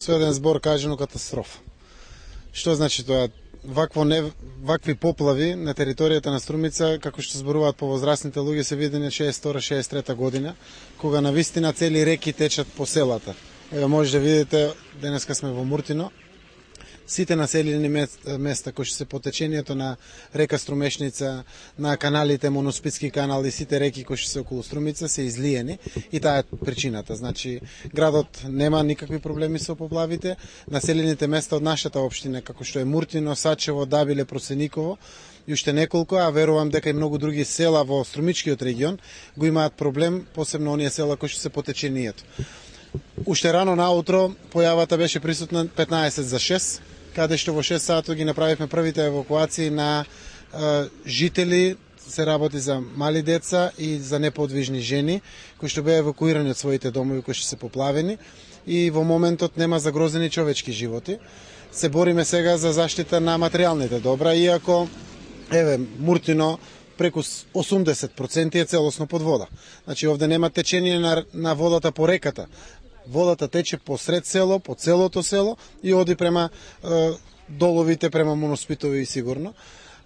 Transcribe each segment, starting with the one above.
Со еден збор кажано катастрофа. Што значи тоа? Вакви поплави на територијата на Струмица, како што зборуваат повозрастните луѓе, се видени 62-63 година, кога навистина цели реки течат по селата. Еве може да видите, денеска сме во Муртино, сите населени места кои се по течењето на река Струмешница, на каналите, Моноспитски канал и сите реки кои се околу Струмица се излиени и таа е причината. Значи градот нема никакви проблеми со поплавите, населените места од нашата општина како што е Муртино, Сачево, Дабиле, Просениково и уште неколку, а верувам дека и многу други села во Струмичкиот регион го имаат проблем, посебно оние села кои што се по течението. Уште рано наутро појавата беше присутна 15 за 6, каде што во 6 сатот ги направивме првите евакуации на жители, се работи за мали деца и за неподвижни жени, кои што беа евакуирани од своите домови кои што се поплавени и во моментот нема загрозени човечки животи. Се бориме сега за заштита на материјалните добра, иако еве Муртино преку 80% е целосно под вода. Значи овде нема течење на водата по реката. Водата тече посред село, по целото село и оди према доловите, према Моноспитови и сигурно.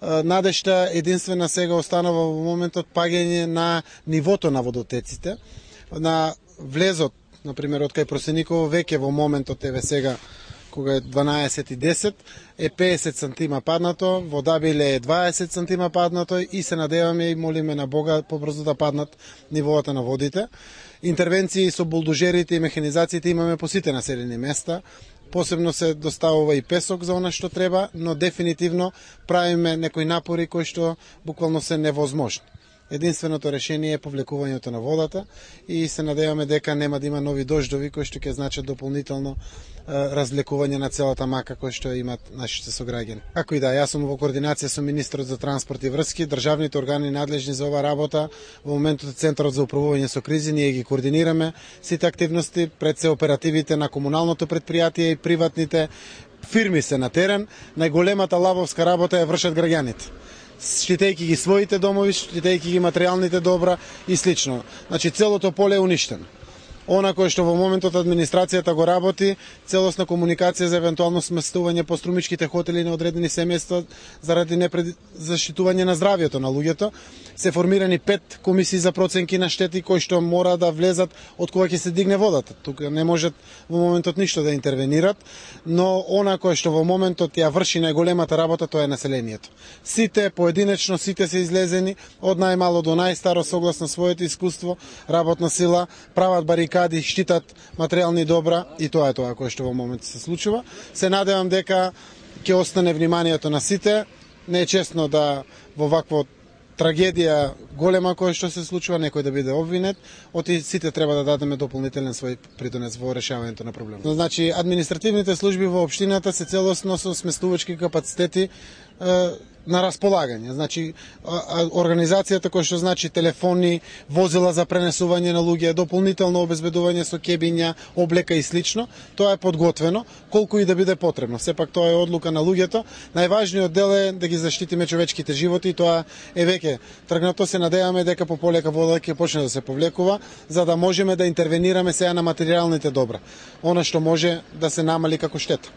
Надежта единствена сега останува во моментот паѓање на нивото на водотеците. На влезот, например, од кај Просениково, веќе во моментот, еве сега, кога е 12:10, е 50 сантима паднато, во Дабиле е 20 сантима паднато и се надеваме и молиме на Бога побрзо да паднат нивоата на водите. Интервенции со булдожерите и механизациите имаме по сите населени места. Посебно се доставува и песок за она што треба, но дефинитивно правиме некои напори кои што буквално се невозможни. Единственото решение е повлекувањето на водата и се надеваме дека нема да има нови дождови кои што ќе значат дополнително разлекување на целата мака кои што имат нашите сограѓани. Како и да, јас сум во координација со министрот за транспорт и врски, државните органи надлежни за оваа работа. Во моментот е Центарот за управување со кризи, ние ги координираме сите активности, пред се оперативите на комуналното претпријатие и приватните фирми се на терен. Најголемата лавовска работа ја вршат граѓаните, штитејќи ги своите домови, штитејќи ги материјалните добра и слично. Значи целото поле е уништено. Она кое што во моментот администрацијата го работи, целосна комуникација за евентуално сместување по струмичките хотели на одредени семејства заради заштитување на здравјето на луѓето. Се формирани 5 комисии за проценки на штети кои што мора да влезат од кога ќе се дигне водата. Тука не можат во моментот ништо да интервенират, но она кое што во моментот ја врши најголемата работа тоа е населението. Сите поединечно, сите се излезени од најмало до најстаро согласно своето искуство, работна сила, прават барикади, штитат материјални добра и тоа е тоа кое што во моментот се случува. Се надевам дека ќе остане вниманието на сите. Не е честно да во вакво трагедија голема која што се случува некој да биде обвинет, сите треба да дадеме дополнителен свој придонес во решавањето на проблемот. Значи административните служби во општината се целосно со сместувачки капацитети на располагање. Значи организацијата која што значи телефони, возила за пренесување на луѓе, дополнително обезбедување со кебиња, облека и слично, тоа е подготвено колку и да биде потребно. Сепак тоа е одлука на луѓето. Најважниот дел е да ги заштитиме човечките животи и тоа е веќе тргнато. Се надеваме дека по полека вода ќе почне да се повлекува, за да можеме да интервенираме сега на материјалните добра. Она што може да се намали како штета.